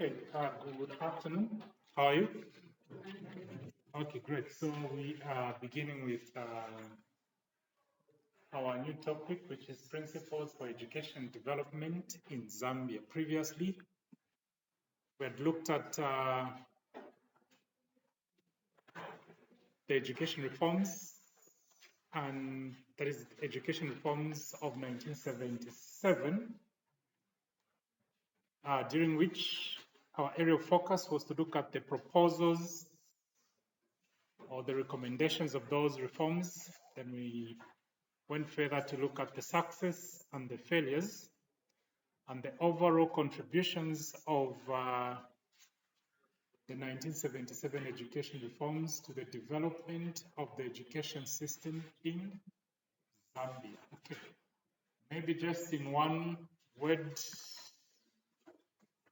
Okay, good afternoon. How are you? Okay, great. So we are beginning with our new topic, which is Principles for Education Development in Zambia. Previously, we had looked at the education reforms, and that is education reforms of 1977, during which our area of focus was to look at the proposals or the recommendations of those reforms. Then we went further to look at the success and the failures and the overall contributions of the 1977 education reforms to the development of the education system in Zambia. Okay. Maybe just in one word,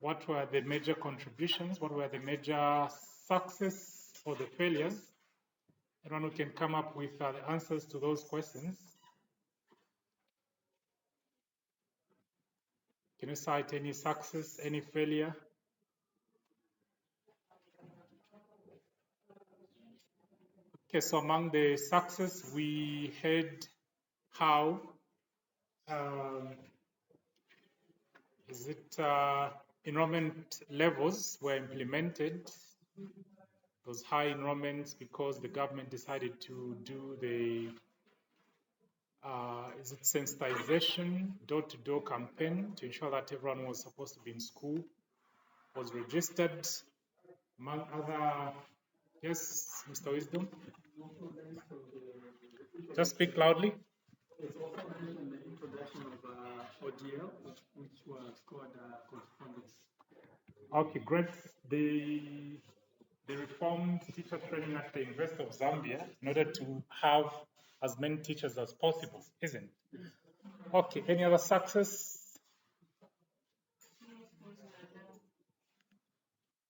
what were the major contributions? What were the major success or the failures? Anyone who can come up with the answers to those questions? Can you cite any success, any failure? Okay, so among the success, we had how is it enrollment levels were implemented. Those high enrollments because the government decided to do the is it sensitization door-to-door campaign to ensure that everyone was supposed to be in school was registered, among other. Yes, Mr. Wisdom. Just speak loudly. It's also mentioned the introduction of ODL, which was called correspondence. Okay, great. They reformed teacher training at the University of Zambia in order to have as many teachers as possible, isn't it? Okay, any other success?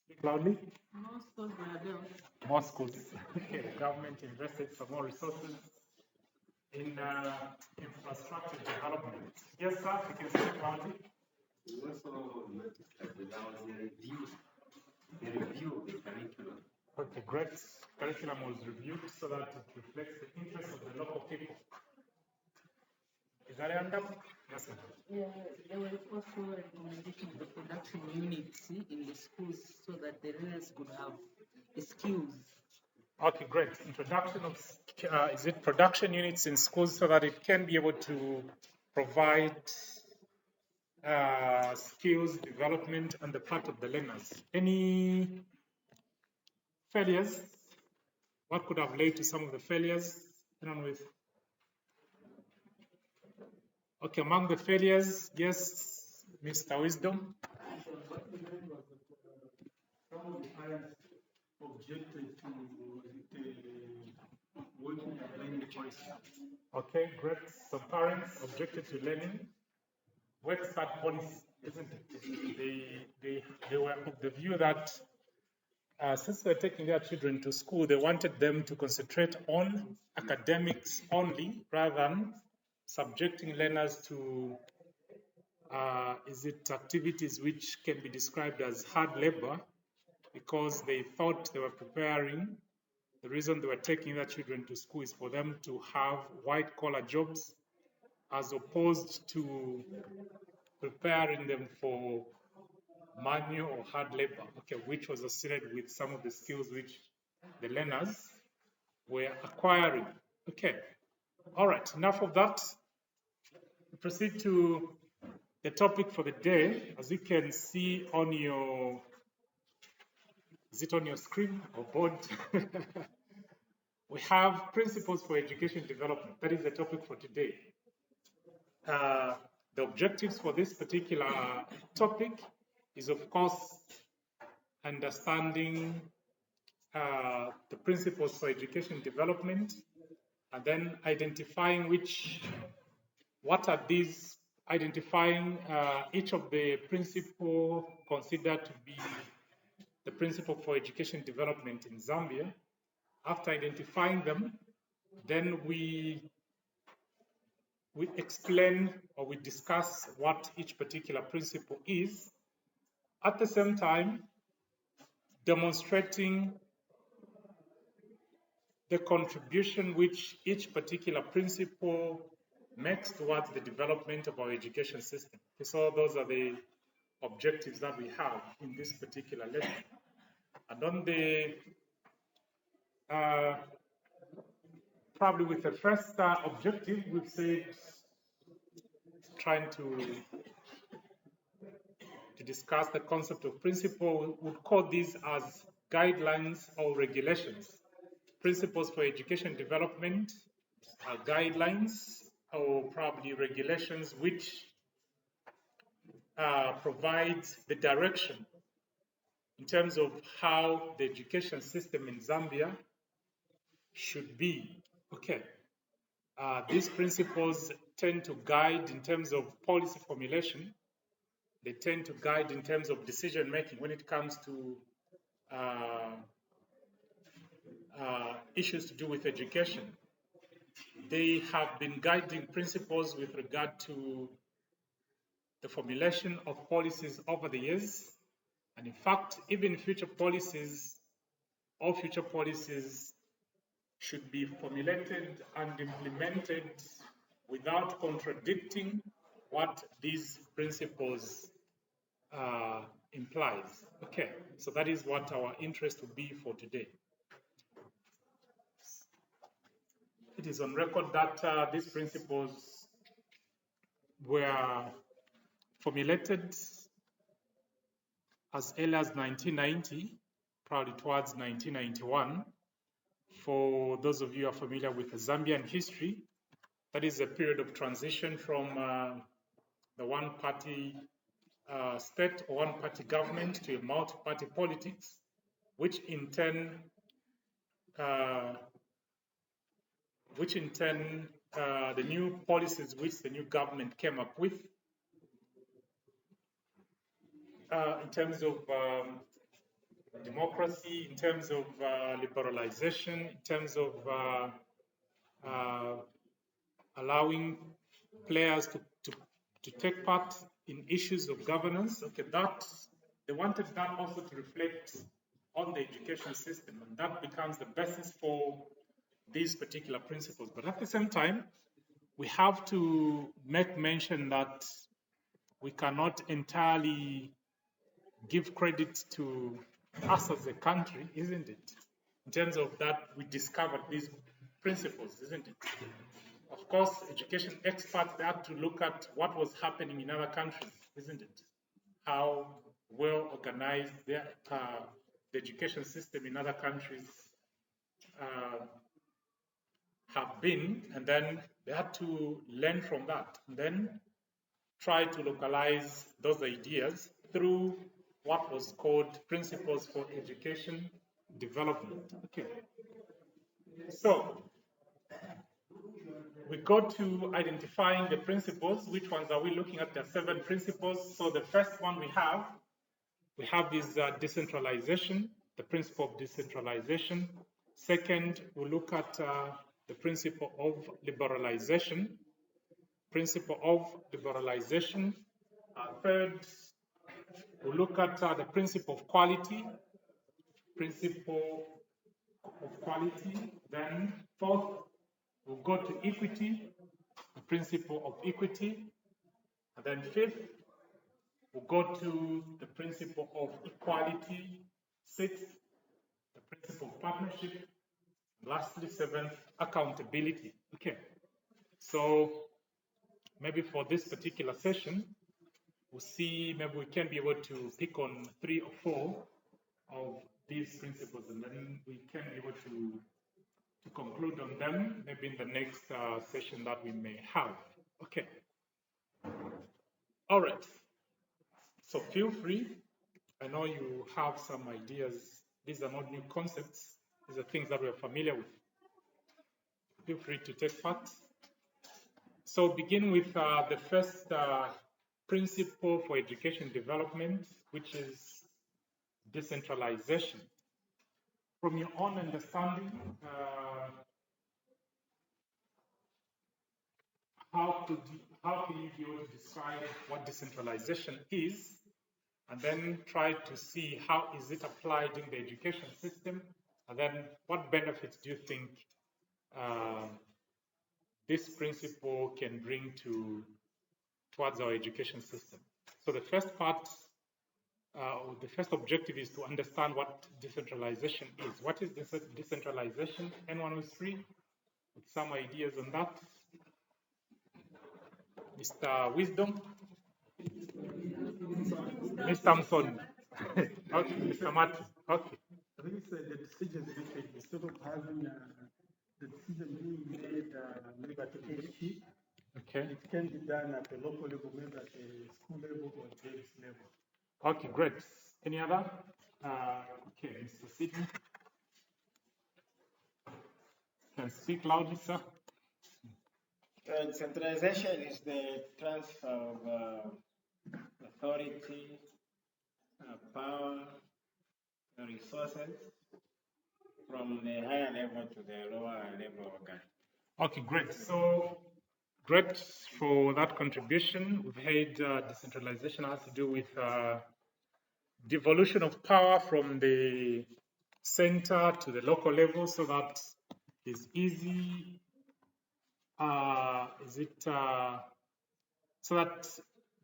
Speak loudly. More schools were built. More schools. Okay, the government invested some more resources in infrastructure development. Yes, sir, you can speak loudly. We also noticed that there was a review of the curriculum. Okay, great. Curriculum was reviewed so that it reflects the interests of the local people. Is that end up? Yes, sir. Yeah, there was also a recommendation of the production units in the schools so that the learners could have the skills. Okay, great. Introduction of, is it production units in schools so that it can be able to provide skills development on the part of the learners. Any failures? What could have led to some of the failures? Anyone with? Okay, among the failures, yes, Mr. Wisdom. What we learned was that some of the parents objected to the working and learning choice. Okay, great. Some parents objected to learning. Work start policy, isn't it? They were of the view that since they're taking their children to school, they wanted them to concentrate on academics only rather than subjecting learners to is it activities which can be described as hard labor, because they thought they were preparing. The reason they were taking their children to school is for them to have white collar jobs as opposed to preparing them for manual or hard labor, okay, which was associated with some of the skills which the learners were acquiring. Okay, all right, enough of that. We proceed to the topic for the day. As you can see on your, is it on your screen or board? We have principles for education development. That is the topic for today. The objectives for this particular topic is, of course, understanding the principles for education development, and then identifying what are these, identifying each of the principles considered to be the principle for education development in Zambia. After identifying them, then we explain or we discuss what each particular principle is, At the same time, demonstrating the contribution which each particular principle makes towards the development of our education system. So those are the objectives that we have in this particular lesson. And on the probably with the first objective, we've said trying to discuss the concept of principle. We would call these as guidelines or regulations. Principles for education development are guidelines or probably regulations which provides the direction in terms of how the education system in Zambia should be. Okay. These principles tend to guide in terms of policy formulation. They tend to guide in terms of decision making when it comes to issues to do with education. They have been guiding principles with regard to the formulation of policies over the years. And in fact, even future policies, all future policies should be formulated and implemented without contradicting what these principles implies. Okay, so that is what our interest will be for today. It is on record that these principles were formulated as early as 1990, probably towards 1991. For those of you who are familiar with the Zambian history, that is a period of transition from the one-party state or one-party government to a multi-party politics, which in turn the new policies which the new government came up with in terms of democracy, in terms of liberalization, in terms of allowing players to take part in issues of governance. Okay, that they wanted that also to reflect on the education system, and that becomes the basis for these particular principles. But at the same time, we have to make mention that we cannot entirely give credit to us as a country, isn't it? In terms of that, we discovered these principles, isn't it? Of course, education experts, they had to look at what was happening in other countries, isn't it? How well organized the education system in other countries have been, and then they had to learn from that, and then try to localize those ideas through what was called principles for education development. Okay. So we go to identifying the principles. Which ones are we looking at? There are 7 principles. So the first one we have is decentralization, the principle of decentralization. Second, we look at the principle of liberalization. Third, we look at the principle of quality. Then fourth, we'll go to equity, the principle of equity. And then fifth, we'll go to the principle of equality. Sixth, the principle of partnership. Lastly, seventh, accountability. Okay. So maybe for this particular session, we'll see, maybe we can be able to pick on 3 or 4 of these principles, and then we can be able to conclude on them maybe in the next session that we may have. Okay. All right. So feel free. I know you have some ideas. These are not new concepts. These are things that we're familiar with. Feel free to take part. So begin with the first principle for education development, which is decentralization. From your own understanding, how can you be able to describe what decentralization is and then try to see how is it applied in the education system, and then what benefits do you think this principle can bring towards our education system. So the first part, the first objective is to understand what decentralization is. What is decentralization? Anyone who's free with some ideas on that? Mr. Wisdom? Ms. Thompson? Okay, Mr. Martin? Okay. I think it's the decision making, instead of having the decision being made maybe at the HQ, Okay. it can be done at the local level, maybe at the school level or daily level. Okay, great. Any other? Okay, Mr. Sidney. Can speak loudly, sir. Decentralization is the transfer of authority, power, resources from the higher level to the lower level organ. Okay, great. So, great for that contribution. We've had decentralization has to do with devolution of power from the center to the local level, so that is easy. So that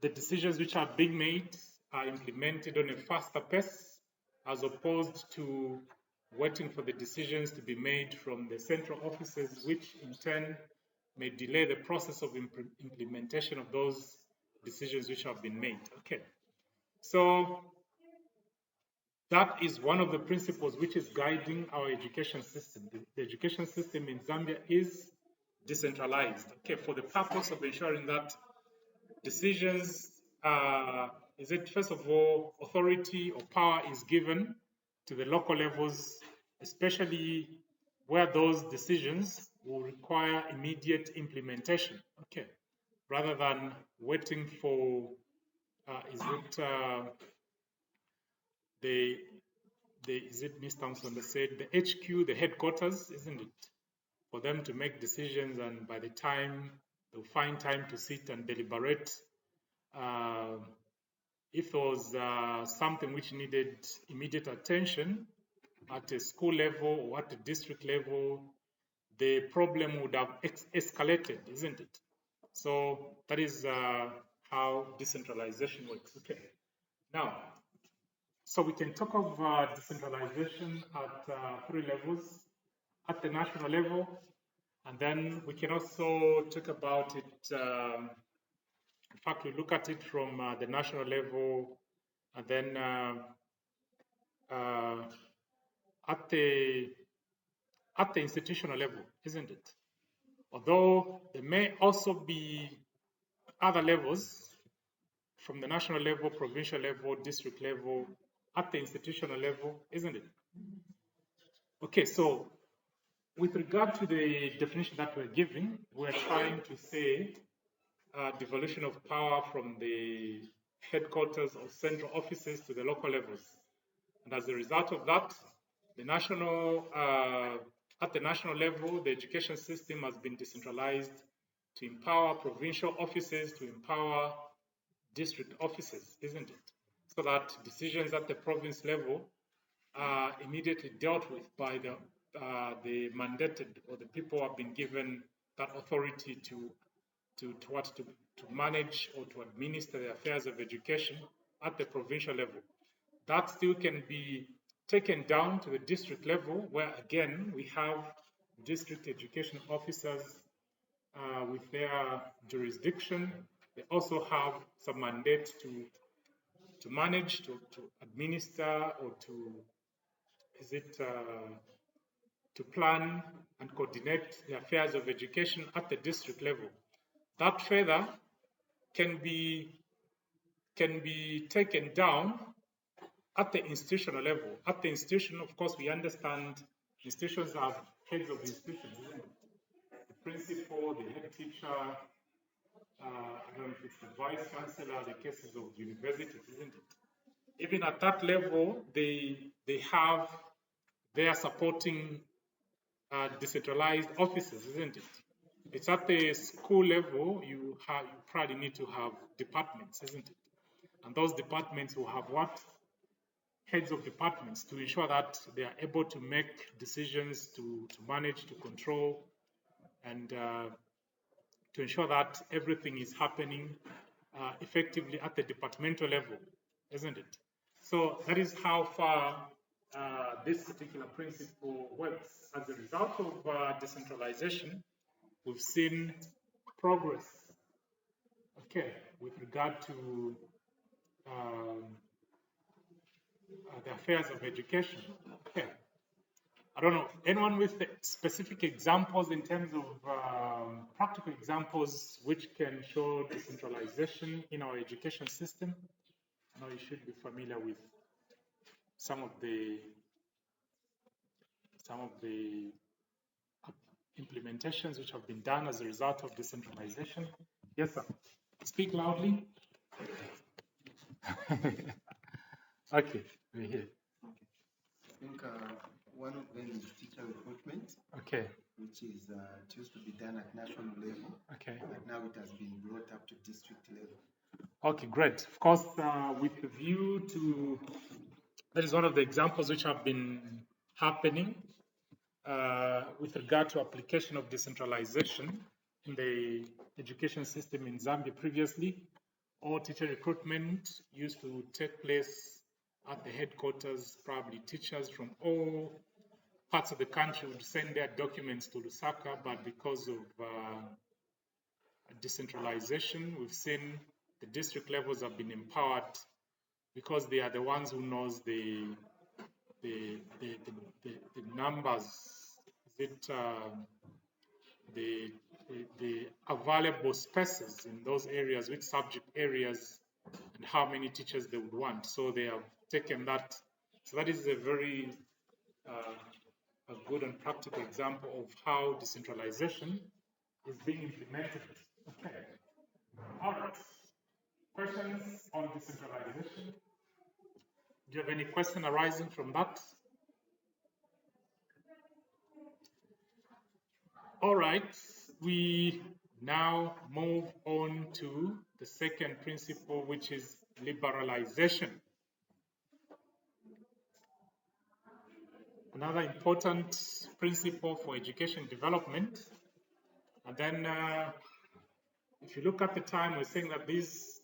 the decisions which are being made are implemented on a faster pace, as opposed to waiting for the decisions to be made from the central offices, which in turn may delay the process of implementation of those decisions which have been made. Okay, so that is one of the principles which is guiding our education system. The education system in Zambia is decentralized, okay, for the purpose of ensuring that decisions, is it first of all, authority or power is given to the local levels, especially where those decisions will require immediate implementation, okay, rather than waiting for, is it Ms. Thompson that said the HQ, the headquarters, isn't it? For them to make decisions, and by the time they'll find time to sit and deliberate, if there was something which needed immediate attention at a school level or at a district level, the problem would have escalated, isn't it? So that is how decentralization works. Okay. Now, so we can talk of decentralization at 3 levels: at the national level, and then we can also talk about it. In fact, we look at it from the national level, and then at the institutional level, isn't it? Although there may also be other levels from the national level, provincial level, district level, at the institutional level, isn't it? Okay, so with regard to the definition that we're giving, we're trying to say devolution of power from the headquarters or central offices to the local levels. And as a result of that, the at the national level, the education system has been decentralized to empower provincial offices, to empower district offices, isn't it? So that decisions at the province level are immediately dealt with by the mandated, or the people who have been given that authority to manage or to administer the affairs of education at the provincial level. That still can be taken down to the district level, where again we have district education officers with their jurisdiction. They also have some mandate to manage, to administer, or to plan and coordinate the affairs of education at the district level. That further can be taken down at the institutional level. At the institution, of course, we understand institutions have heads of institutions, isn't it? The principal, the head teacher, I don't know if it's the vice chancellor, the cases of universities, isn't it? Even at that level, they have their supporting decentralized offices, isn't it? It's at the school level you probably need to have departments, isn't it? And those departments will have what? Heads of departments, to ensure that they are able to make decisions, to manage, to control, and to ensure that everything is happening effectively at the departmental level, isn't it? So that is how far this particular principle works. As a result of decentralization, we've seen progress, okay, with regard to the affairs of education. Okay. I don't know, anyone with specific examples in terms of practical examples which can show decentralization in our education system? I know you should be familiar with some of the implementations which have been done as a result of decentralization. Yes, sir. Speak loudly. Okay, we're here. I think one of them is teacher recruitment. Okay. Which is it used to be done at national level. Okay. But now it has been brought up to district level. Okay, great. Of course, with the view to, that is one of the examples which have been happening with regard to application of decentralization in the education system in Zambia previously. All teacher recruitment used to take place at the headquarters. Probably teachers from all parts of the country would send their documents to Lusaka, but because of decentralization, we've seen the district levels have been empowered because they are the ones who knows the numbers, the available spaces in those areas, which subject areas, and how many teachers they would want. So they have taken that. So that is a very a good and practical example of how decentralization is being implemented. Okay. All right. Questions on decentralization? Do you have any question arising from that? All right. We now move on to the second principle, which is liberalization. Another important principle for education development. And then if you look at the time, we're saying that these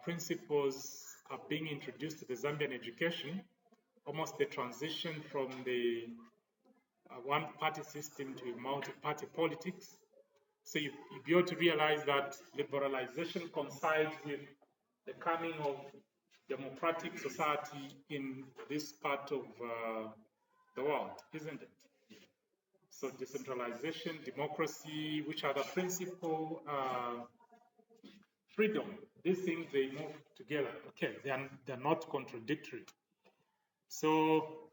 principles are being introduced to the Zambian education, almost the transition from the one-party system to multi-party politics. So you be able to realize that liberalization coincides with the coming of democratic society in this part of the world, isn't it? So decentralization, democracy, which are the principal freedom. These things, they move together. Okay, they're not contradictory. So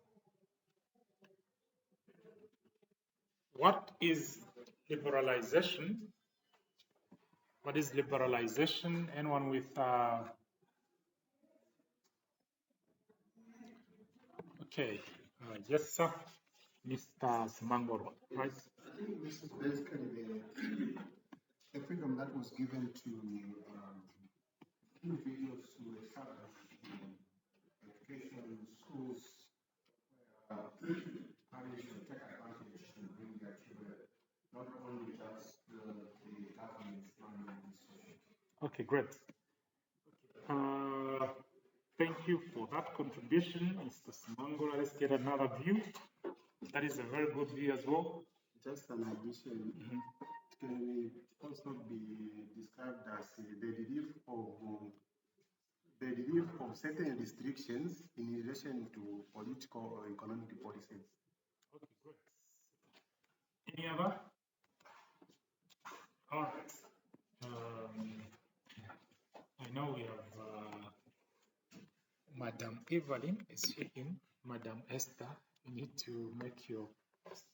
what is liberalization? What is liberalization? Anyone with okay, yes, sir, Mr. Simangoro, right? I think this is basically the freedom that was given to individuals who were established in education schools, parents should take advantage to bring their children, not only just the government's funding institution. Okay, great. Thank you for that contribution, Mr. Simangoro. Let's get another view. That is a very good view as well. Just an addition, it can also be described as the relief of certain restrictions in relation to political or economic policies. Okay, good. Any other? All right. I know we have Madam Evelyn is speaking. Madam Esther, you need to make your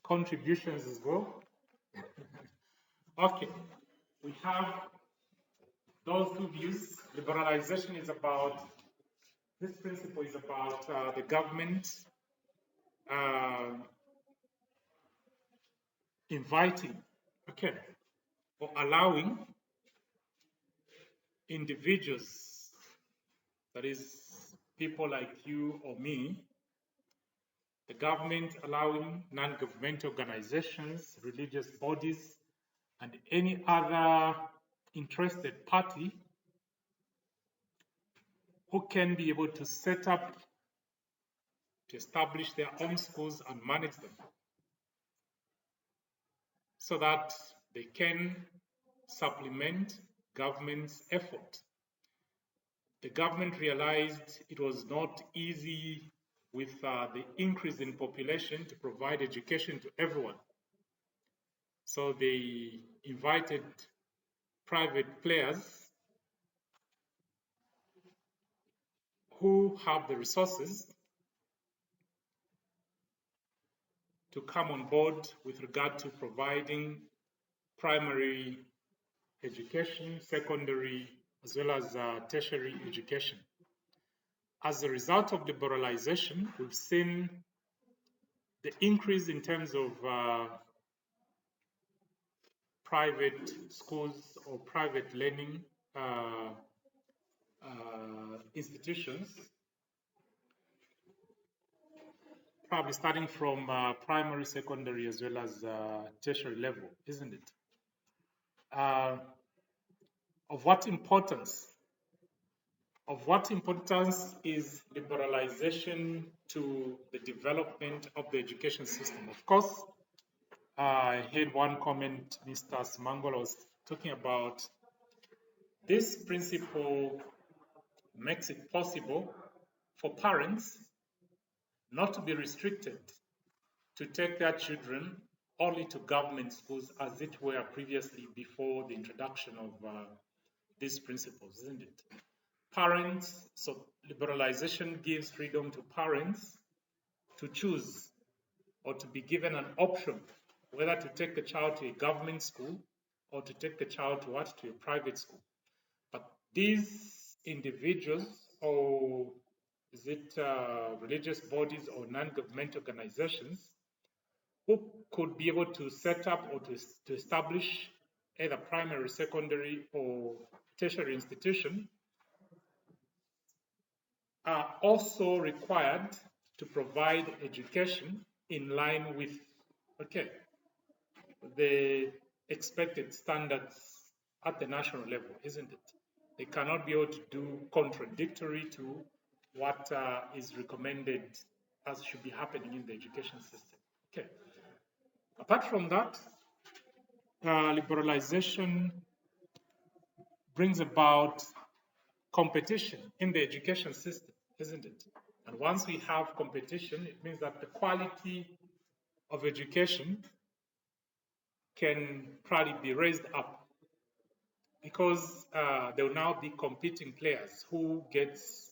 contributions as well. Okay, we have those two views. Liberalization is about, this principle is about the government inviting, okay, or allowing individuals that is, people like you or me, the government allowing non-governmental organizations, religious bodies, and any other interested party who can be able to set up, to establish their own schools and manage them so that they can supplement government's effort. The government realized it was not easy with the increase in population to provide education to everyone. So they invited private players who have the resources to come on board with regard to providing primary education, secondary, as well as tertiary education. As a result of liberalization, we've seen the increase in terms of private schools or private learning institutions, probably starting from primary, secondary, as well as tertiary level, isn't it? Of what importance? Of what importance is liberalization to the development of the education system? Of course, I heard one comment Mr. Simangola was talking about. This principle makes it possible for parents not to be restricted to take their children only to government schools as it were previously before the introduction of these principles, isn't it? Parents, so liberalization gives freedom to parents to choose or to be given an option whether to take the child to a government school or to take the child to what? To a private school. But these individuals, or is it religious bodies or non-governmental organizations, who could be able to set up or to establish either primary, secondary, or tertiary institution, are also required to provide education in line with, okay, the expected standards at the national level, isn't it? They cannot be able to do contradictory to what is recommended as should be happening in the education system. Okay. Apart from that, liberalization brings about competition in the education system, isn't it? And once we have competition, it means that the quality of education can probably be raised up because there will now be competing players who gets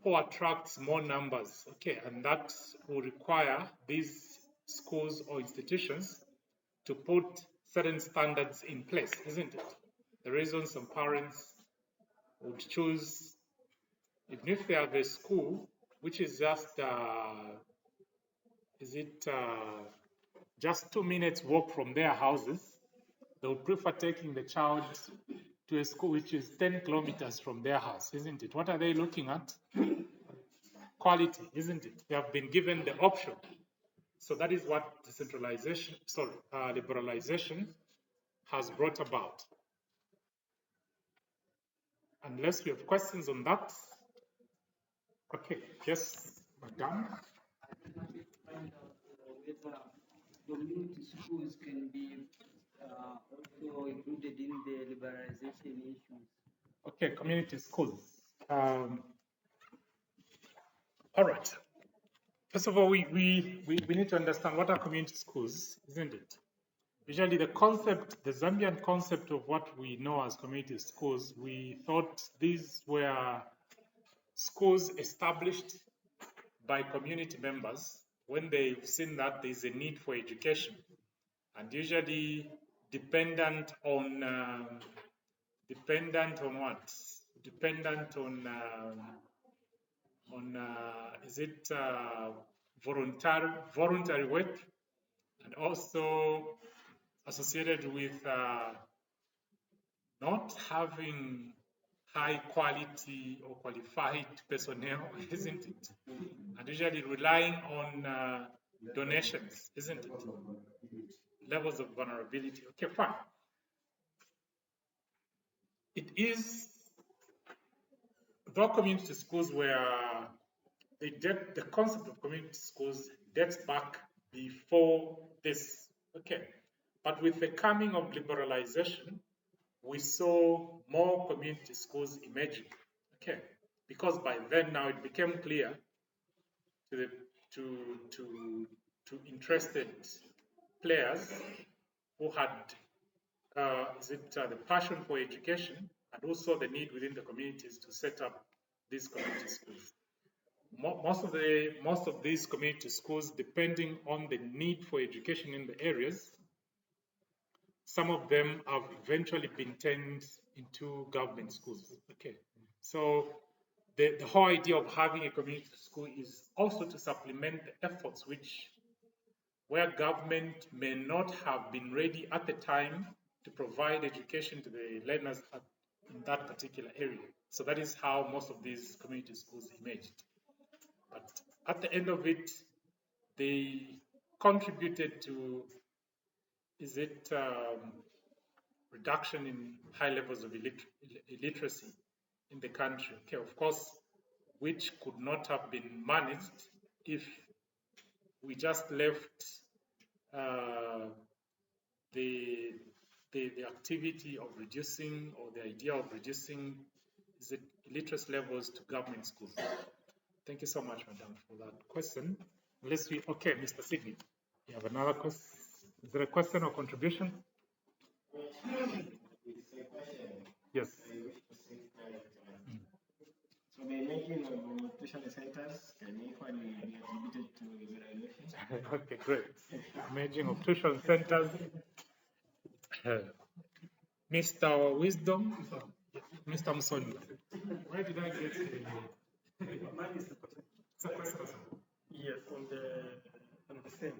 who attracts more numbers, okay, and that will require these schools or institutions to put certain standards in place, isn't it? The reason some parents would choose, even if they have a school which is just, just 2 minutes walk from their houses, they would prefer taking the child to a school which is 10 kilometers from their house, isn't it? What are they looking at? Quality, isn't it? They have been given the option. So that is what decentralization, liberalization has brought about. Unless we have questions on that. Okay, yes, madam. Find out whether community schools can be also included in the liberalization issues. Okay, community schools. All right. First of all, we need to understand what are community schools, isn't it? Usually the concept, the Zambian concept of what we know as community schools, we thought these were schools established by community members when they've seen that there's a need for education, and usually dependent on what? Dependent on is it voluntary work, and also associated with not having high quality or qualified personnel, isn't it? And usually relying on donations, isn't it? Levels of vulnerability. Okay, fine. It is, though community schools were, the concept of community schools dates back before this. Okay. But with the coming of liberalization, we saw more community schools emerging. Okay. Because by then now it became clear to the to interested players who had the passion for education and also the need within the communities to set up these community schools. Most of these community schools, depending on the need for education in the areas, some of them have eventually been turned into government schools. Okay, so the whole idea of having a community school is also to supplement the efforts where government may not have been ready at the time to provide education to the learners in that particular area. So that is how most of these community schools emerged. But at the end of it, they contributed to, reduction in high levels of illiteracy in the country. Okay, of course, which could not have been managed if we just left the activity of reducing, or the idea of reducing illiteracy levels to government schools. Thank you so much, Madam, for that question. Okay, Mr. Sidney, you have another question? Is there a question or contribution? Yes. So the making of nutrition centers can equally be attributed to liberalization? Okay, great. Managing of tuition centers. Mr. Wisdom, Mr. Musoni. Where did I get Mine is the question. Yes, on the same.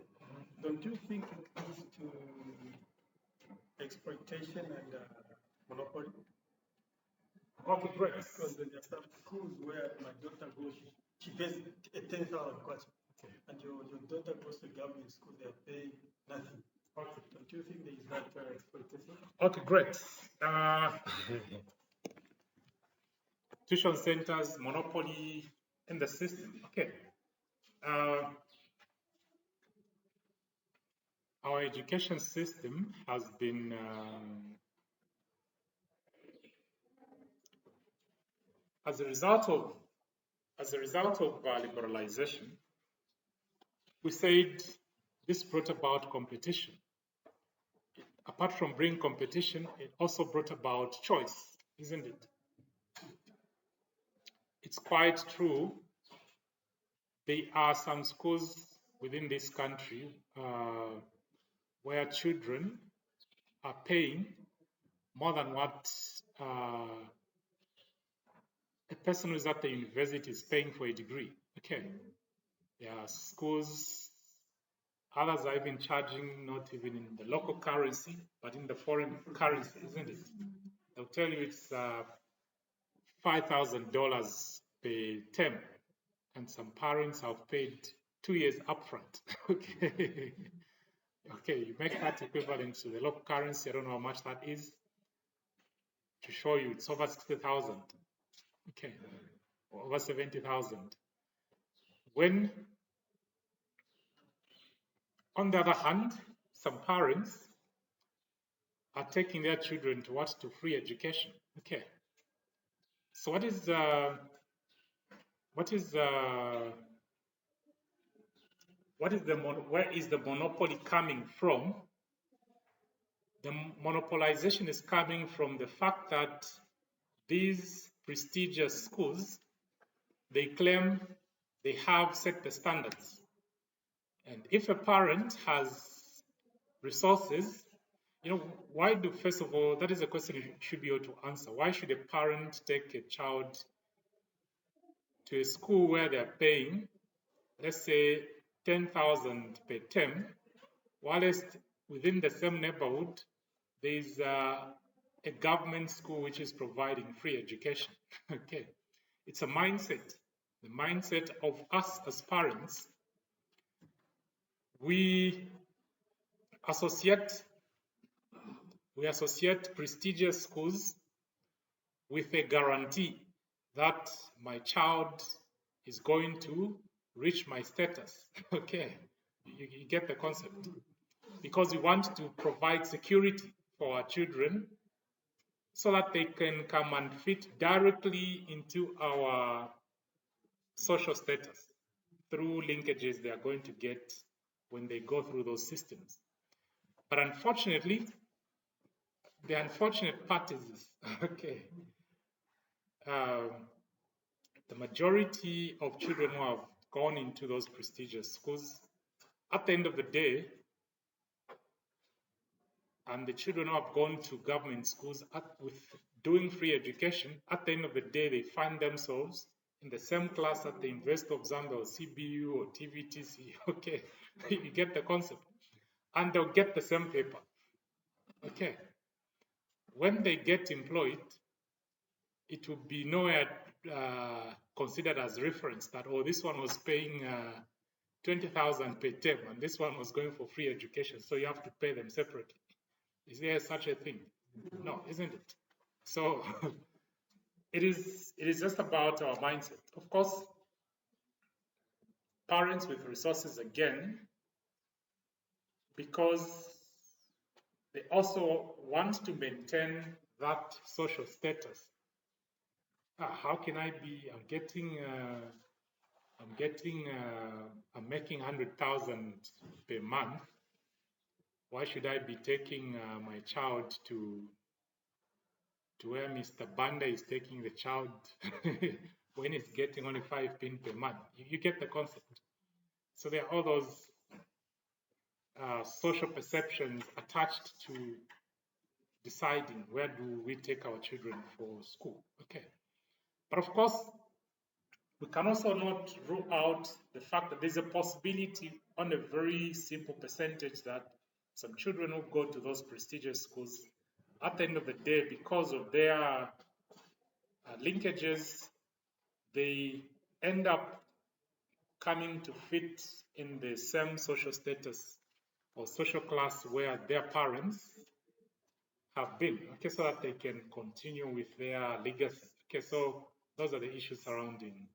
Don't you think it leads to exploitation and monopoly? Okay, great. Because there are some schools where my daughter goes, she pays 10,000 kwacha, and your daughter goes to government school, they're paying nothing. Okay. Don't you think there is that exploitation? Okay, great. Tuition centers, monopoly in the system. Okay. Our education system has been as a result of liberalization, we said this brought about competition. Apart from bringing competition, it also brought about choice, isn't it? It's quite true. There are some schools within this country where children are paying more than what a person who's at the university is paying for a degree. Okay. There are schools, others are even charging not even in the local currency, but in the foreign currency, isn't it? They'll tell you it's $5,000 per term, and some parents have paid 2 years upfront. Okay. Okay, you make that equivalent to the local currency. I don't know how much that is. To show you, it's over 60,000. Okay, over 70,000. When, on the other hand, some parents are taking their children to free education. Okay. So where is the monopoly coming from? The monopolization is coming from the fact that these prestigious schools, they claim they have set the standards. And if a parent has resources, why first of all, that is a question you should be able to answer. Why should a parent take a child to a school where they're paying, let's say, 10,000 per term, whilst within the same neighborhood, there's a government school which is providing free education. Okay, it's a mindset, the mindset of us as parents. We associate prestigious schools with a guarantee that my child is going to reach my status. Okay, you get the concept. Because we want to provide security for our children so that they can come and fit directly into our social status through linkages they are going to get when they go through those systems. But unfortunately, the unfortunate part is this, okay, the majority of children who have gone into those prestigious schools, at the end of the day, and the children who have gone to government schools with doing free education, at the end of the day, they find themselves in the same class at the University of Zambia or CBU or TVTC. Okay, you get the concept. And they'll get the same paper. Okay. When they get employed, it will be nowhere considered as reference that, oh, this one was paying 20,000 per term and this one was going for free education, so you have to pay them separately. Is there such a thing? No, isn't it? So it is just about our mindset. Of course, parents with resources, again, because they also want to maintain that social status. How can I be? I'm making 100,000 per month. Why should I be taking my child to where Mr. Banda is taking the child when it's getting only 5 pin per month? You get the concept. So there are all those social perceptions attached to deciding where do we take our children for school. Okay. But of course, we can also not rule out the fact that there's a possibility on a very simple percentage that some children who go to those prestigious schools, at the end of the day, because of their linkages, they end up coming to fit in the same social status or social class where their parents have been, okay, so that they can continue with their legacy. Okay, so those are the issues surrounding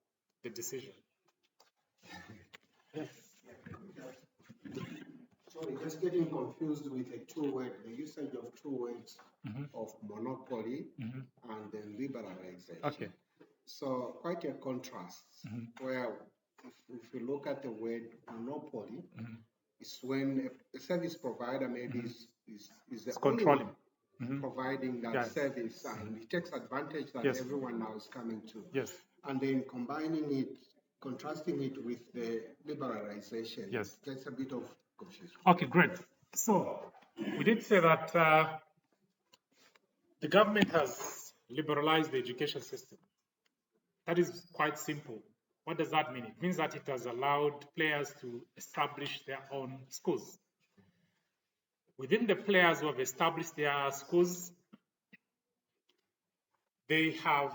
the decision. Yes. Sorry, just getting confused with the usage of two words of monopoly and then liberalization. Okay. So quite a contrast where if you look at the word monopoly, it's when a service provider maybe is the only one providing that service and it takes advantage that everyone now is coming to. Yes. And then contrasting it with the liberalization. Yes. That's a bit of confusion. Okay, great. So we did say that the government has liberalized the education system. That is quite simple. What does that mean? It means that it has allowed players to establish their own schools. Within the players who have established their schools, they have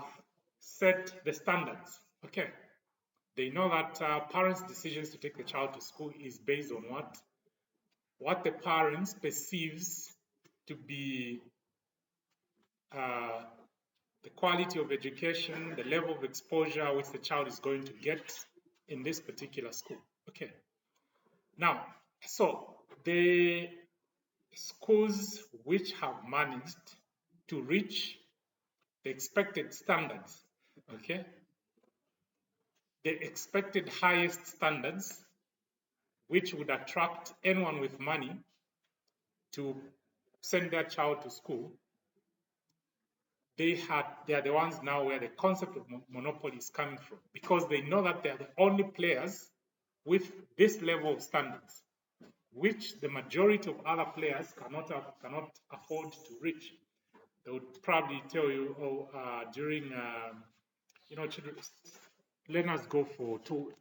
set the standards. Okay. They know that parents' decisions to take the child to school is based on what the parents perceives to be the quality of education, the level of exposure which the child is going to get in this particular school. Okay. Now, so the schools which have managed to reach the expected standards, okay, the expected highest standards, which would attract anyone with money to send their child to school, they are the ones now where the concept of monopoly is coming from, because they know that they are the only players with this level of standards, which the majority of other players cannot afford to reach. They would probably tell you, during learners go for tours,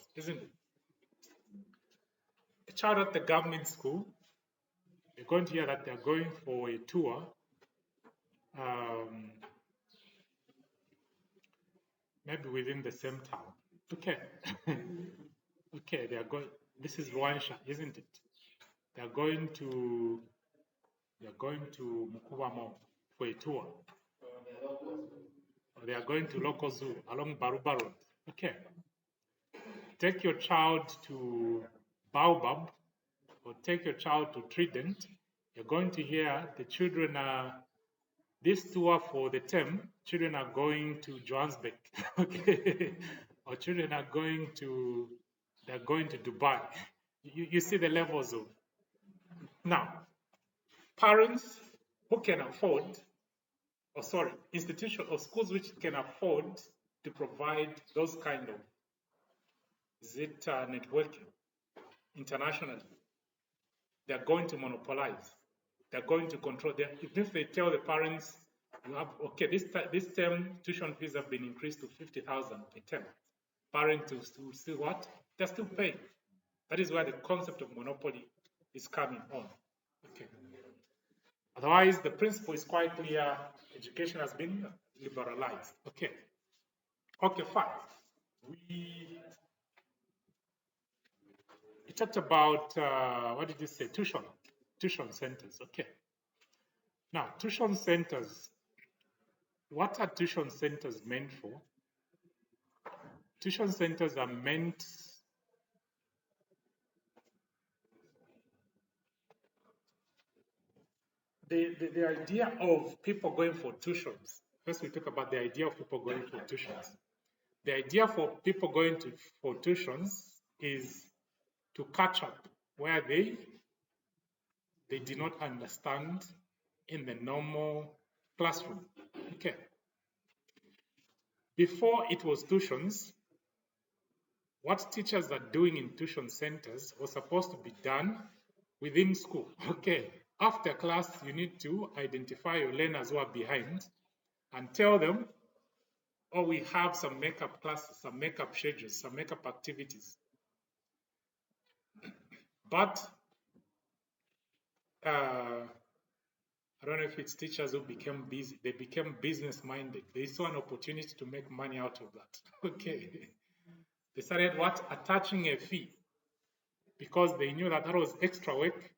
isn't it? A child at the government school you're going to hear that they're going for a tour. Maybe within the same town. Okay. Okay, they are going. This is Rwansha, isn't it? They are going to Mukubamo for a tour. They are going to local zoo along Baruba Road. Okay. Take your child to Baobab or take your child to Trident. You're going to hear the children are, this tour for the term, children are going to Johannesburg. Okay. Or children are going to, they're going to Dubai. You see the levels of. Now, parents who can afford, or sorry, institutions or schools which can afford to provide those kind of, is it networking internationally, they're going to monopolize. They're going to control. If they tell the parents, you have, okay, this term tuition fees have been increased to 50,000 per term. Parents will still what? They're still paying. That is where the concept of monopoly is coming on. Okay. Otherwise, the principle is quite clear. Education has been liberalized. Okay. Okay, fine. We talked about, what did you say? Tuition centers. Okay. Now, tuition centers. What are tuition centers meant for? Tuition centers are meant the idea of people going for tuitions. First, we talk about the idea of people going for tuitions. The idea for people going for tuitions is to catch up where they did not understand in the normal classroom. Okay. Before it was tuitions, what teachers are doing in tuition centers was supposed to be done within school. Okay. After class, you need to identify your learners who are behind and tell them, oh, we have some makeup classes, some makeup schedules, some makeup activities. But I don't know if it's teachers who became busy. They became business-minded. They saw an opportunity to make money out of that. Okay. They started what? Attaching a fee because they knew that was extra work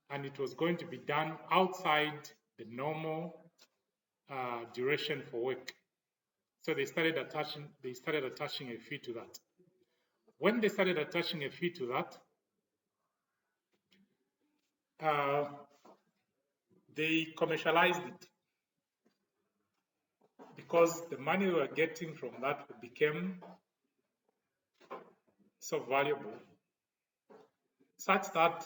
and it was going to be done outside the normal duration for work. So they started attaching a fee to that. When they started attaching a fee to that, they commercialized it because the money we were getting from that became so valuable, such that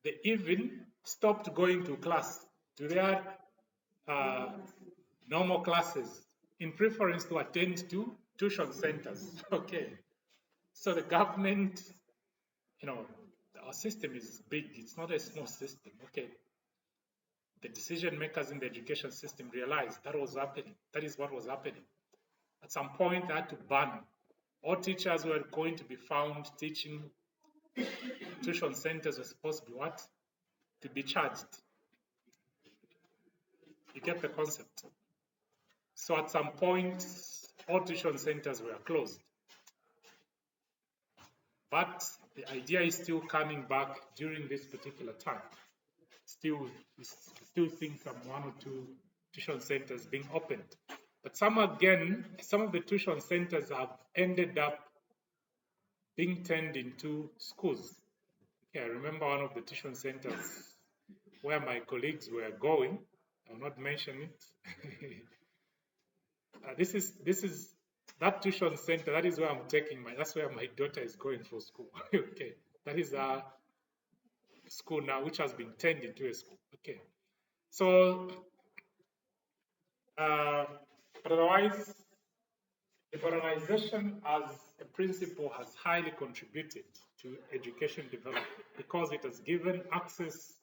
they even stopped going to class, to their normal classes, in preference to attend to tuition centers. Okay. So the government, our system is big. It's not a small system. Okay. The decision makers in the education system realized that was happening. That is what was happening. At some point, they had to ban all teachers were going to be found teaching tuition centers were supposed to be what? To be charged. You get the concept? So at some point, all tuition centers were closed. But the idea is still coming back during this particular time. Still seeing some 1 or 2 tuition centers being opened. But some of the tuition centers have ended up being turned into schools. Okay, I remember one of the tuition centers where my colleagues were going. I will not mention it. This is that tuition center. That is where I'm taking that's where my daughter is going for school. Okay, that is our school now, which has been turned into a school. Okay, so but otherwise, liberalization as a principle has highly contributed to education development because it has given access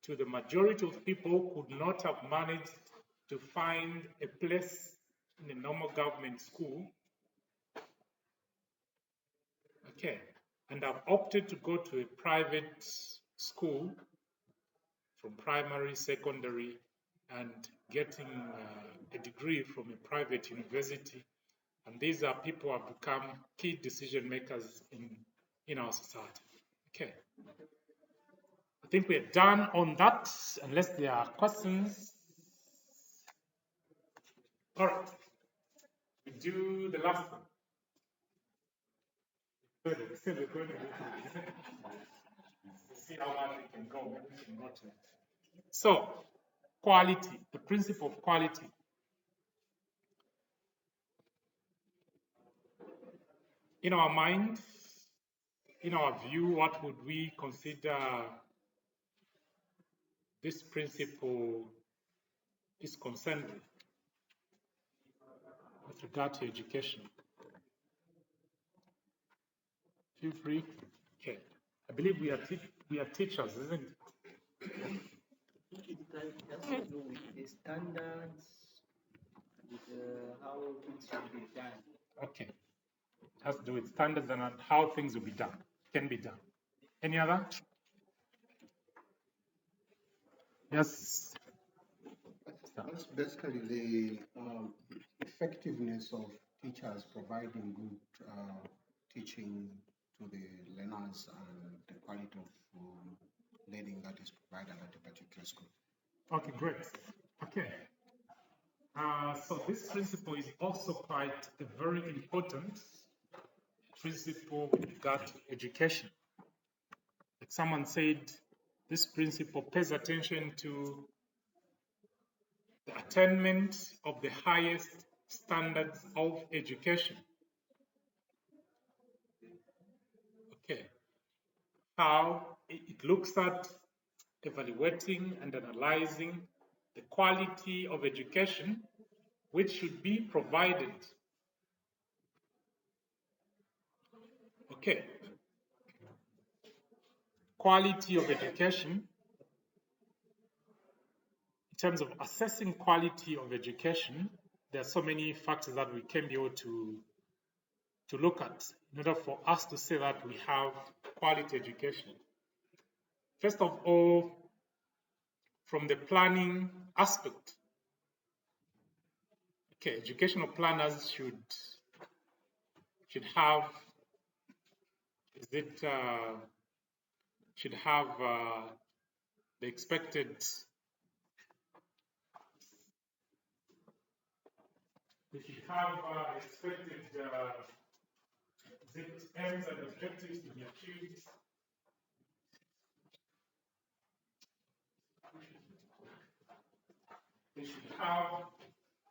to the majority of people who could not have managed to find a place in a normal government school, okay, and have opted to go to a private school from primary, secondary, and getting a degree from a private university. And these are people who have become key decision makers in our society. Okay. I think we're done on that, unless there are questions. All right. We do the last one. Good. Still going to see how much we can go. Maybe we can go to it. So, quality, the principle of quality. In our mind, in our view, what would we consider this principle is concerned with regard to education? Feel free. Okay. I believe we are teachers, isn't it? It has to do with the standards, with how things should be done. Okay. It has to do with standards and how things will be done, can be done. Any other? Yes. That's basically the effectiveness of teachers providing good teaching to the learners and the quality of learning that is provided at a particular school. Okay, great. Okay. So this principle is also quite a very important principle with regard to education. Like someone said, this principle pays attention to the attainment of the highest standards of education. Okay. How it looks at evaluating and analyzing the quality of education which should be provided. Okay. Quality of education. In terms of assessing quality of education, there are so many factors that we can be able to look at in order for us to say that we have quality education. First of all, from the planning aspect. Okay, educational planners should have the expected aims and objectives to be achieved. They should have,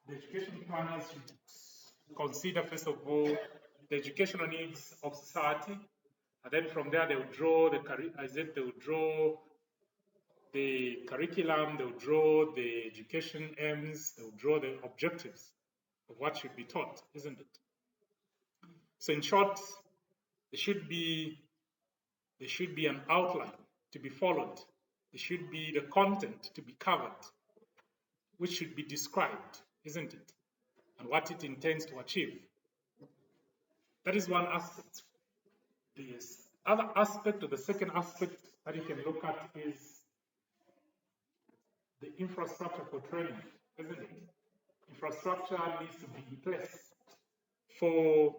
the education planners should consider, first of all, the educational needs of society, and then from there they will draw the curriculum, they will draw the education aims, they will draw the objectives of what should be taught, isn't it? So in short, there should be an outline to be followed. There should be the content to be covered, which should be described, isn't it? And what it intends to achieve. That is one aspect. The other aspect, or the second aspect that you can look at, is the infrastructure for training, isn't it? Infrastructure needs to be in place for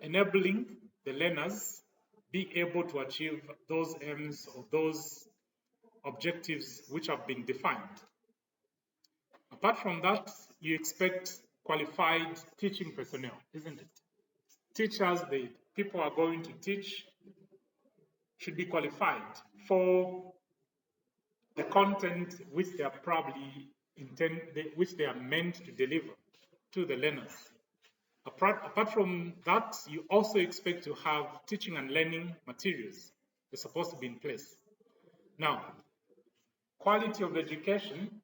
enabling the learners be able to achieve those aims or those objectives which have been defined. Apart from that, you expect qualified teaching personnel, isn't it? Teachers, the people who are going to teach, should be qualified for the content which they are which they are meant to deliver to the learners. Apart from that, you also expect to have teaching and learning materials. They're supposed to be in place. Now, quality of education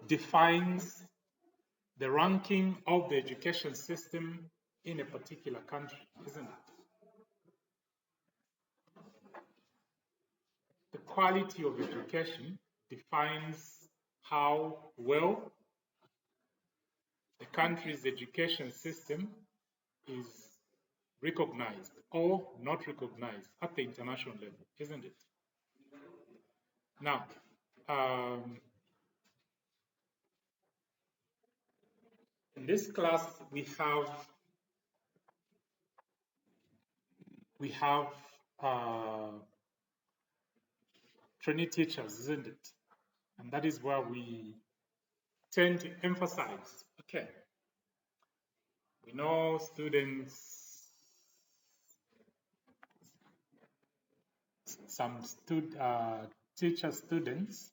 defines the ranking of the education system in a particular country, isn't it? The quality of education defines how well the country's education system is recognized or not recognized at the international level, isn't it? Now, in this class, we have trainee teachers, isn't it? And that is where we tend to emphasize. Okay, we know students, some teacher students,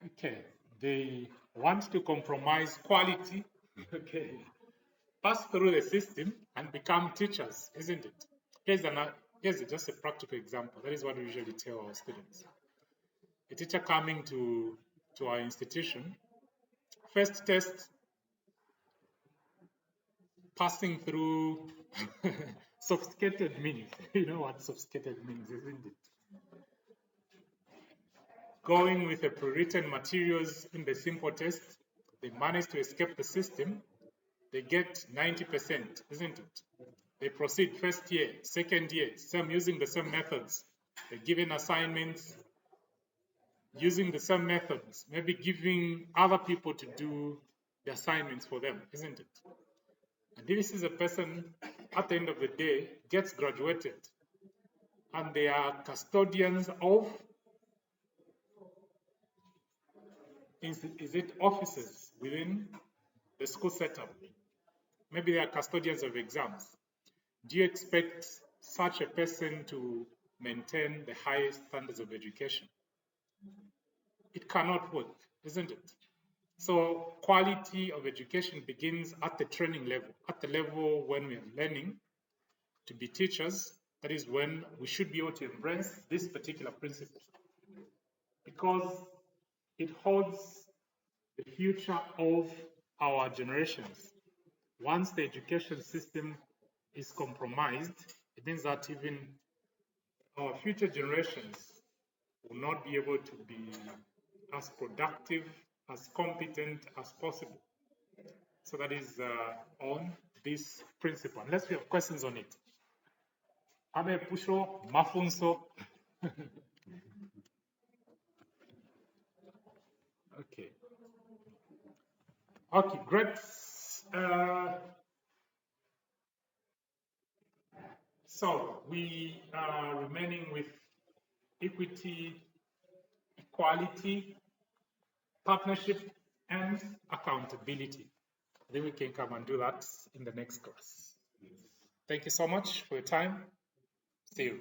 okay, they want to compromise quality, okay, pass through the system and become teachers, isn't it? Here's just a practical example. That is what we usually tell our students. A teacher coming to our institution, first test, passing through sophisticated means. You know what sophisticated means, isn't it? Going with the pre-written materials in the simple test, they manage to escape the system. They get 90%, isn't it? They proceed first year, second year, using the same methods. They're given assignments using the same methods, maybe giving other people to do the assignments for them, isn't it? And this is a person, at the end of the day, gets graduated, and they are custodians of, is it officers within the school setup? Maybe they are custodians of exams. Do you expect such a person to maintain the highest standards of education? It cannot work, isn't it? So quality of education begins at the training level, at the level when we are learning to be teachers. That is when we should be able to embrace this particular principle, because it holds the future of our generations. Once the education system is compromised, it means that even our future generations will not be able to be as productive, as competent as possible. So that is on this principle. Unless we have questions on it. Abe pusho mafunso. Okay. Okay, great. So we are remaining with equity, equality, partnership, and accountability. Then we can come and do that in the next class. Thank you so much for your time. See you.